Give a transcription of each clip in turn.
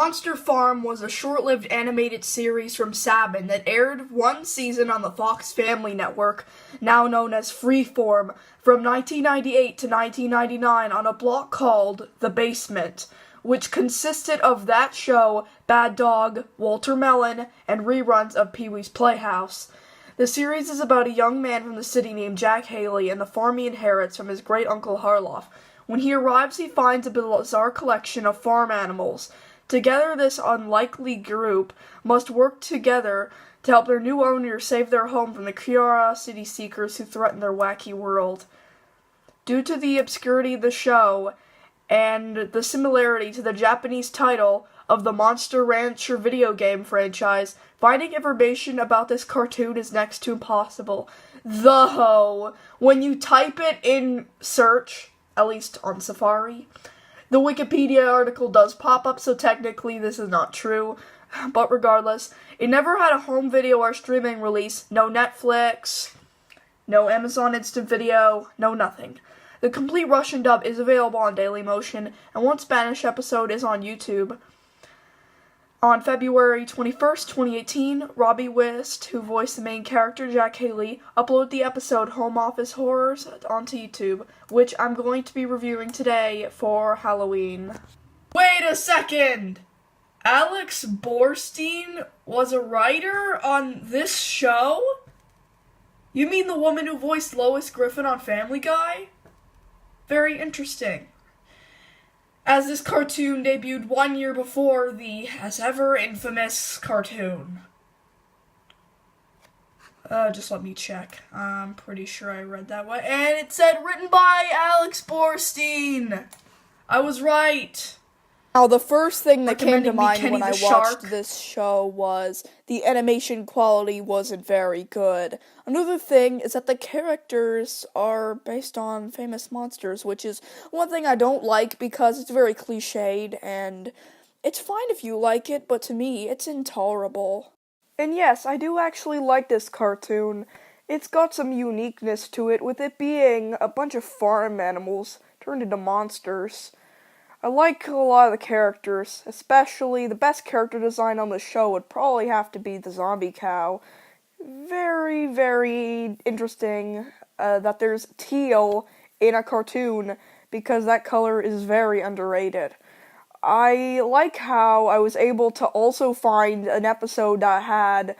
Monster Farm was a short-lived animated series from Saban that aired one season on the Fox Family Network, now known as Freeform, from 1998 to 1999 on a block called The Basement, which consisted of that show, Bad Dog, Walter Melon, and reruns of Pee-wee's Playhouse. The series is about a young man from the city named Jack Haley and the farm he inherits from his great-uncle Harloff. When he arrives, he finds a bizarre collection of farm animals. Together, this unlikely group must work together to help their new owner save their home from the curiosity seekers who threaten their wacky world. Due to the obscurity of the show and the similarity to the Japanese title of the Monster Rancher video game franchise, finding information about this cartoon is next to impossible. Though, when you type it in search, at least on Safari, the Wikipedia article does pop up, so technically this is not true. But regardless, it never had a home video or streaming release, no Netflix, no Amazon Instant Video, no nothing. The complete Russian dub is available on Dailymotion, and one Spanish episode is on YouTube. On February 21st, 2018, Robbie Wist, who voiced the main character, Jack Haley, uploaded the episode Home Office Horrors onto YouTube, which I'm going to be reviewing today for Halloween. Wait a second! Alex Borstein was a writer on this show? You mean the woman who voiced Lois Griffin on Family Guy? Very interesting, as this cartoon debuted 1 year before the, as ever, infamous cartoon. Just let me check. I'm pretty sure I read that way. And it said, written by Alex Borstein! I was right! Now, the first thing that came to mind when I watched this show was the animation quality wasn't very good. Another thing is that the characters are based on famous monsters, which is one thing I don't like because it's very cliched, and it's fine if you like it, but to me, it's intolerable. And yes, I do actually like this cartoon. It's got some uniqueness to it, with it being a bunch of farm animals turned into monsters. I like a lot of the characters, especially the best character design on the show would probably have to be the zombie cow. Very, very interesting that there's teal in a cartoon, because that color is very underrated. I like how I was able to also find an episode that had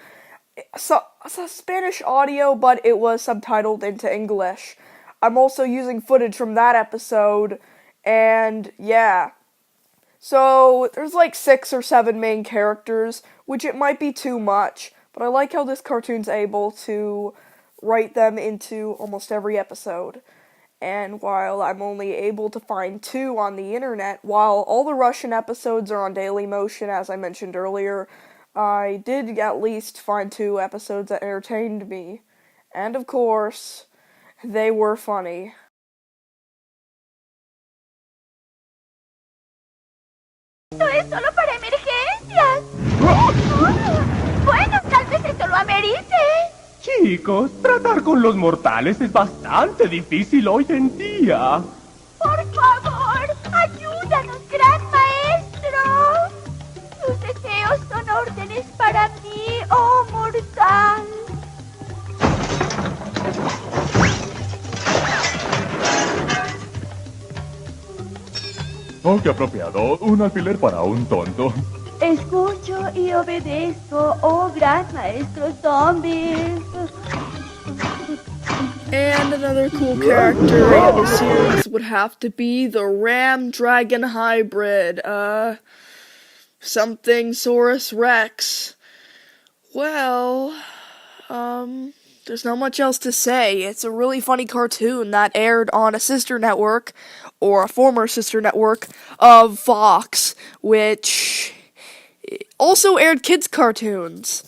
Spanish audio, but it was subtitled into English. I'm also using footage from that episode. And, yeah. So, there's like 6 or 7 main characters, which it might be too much, but I like how this cartoon's able to write them into almost every episode. And while I'm only able to find 2 on the internet, while all the Russian episodes are on Dailymotion, as I mentioned earlier, I did at least find 2 episodes that entertained me. And of course, they were funny. Esto es solo para emergencias. Bueno, tal vez esto lo amerite. Chicos, tratar con los mortales es bastante difícil hoy en día. Por favor, ayúdanos, gran maestro. Tus deseos son órdenes para mí, oh mortal. Oh, qué apropiado. Un alfiler para un tonto. Escucho y obedezco, oh gran maestro zombies. And another cool character in the series would have to be the Ram Dragon Hybrid, something Saurus Rex. Well, there's not much else to say. It's a really funny cartoon that aired on a sister network, or a former sister network, of Fox, which also aired kids' cartoons.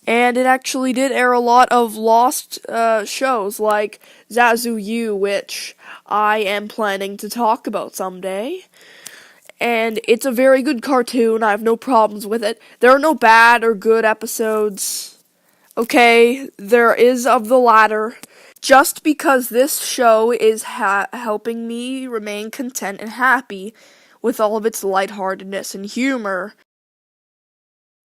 And it actually did air a lot of lost shows, like Zazu U, which I am planning to talk about someday. And it's a very good cartoon. I have no problems with it. There are no bad or good episodes. Okay, there is of the latter. Just because this show is helping me remain content and happy with all of its lightheartedness and humor.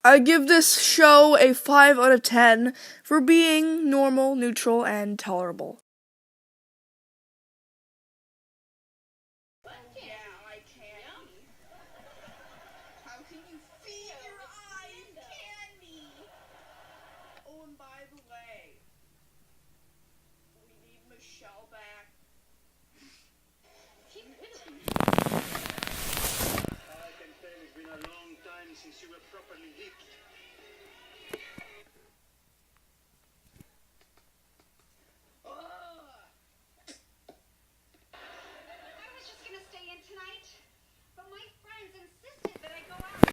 I give this show a 5 out of 10 for being normal, neutral, and tolerable. How can you feed your eyes candy? Oh, and by the way, we need Michelle back.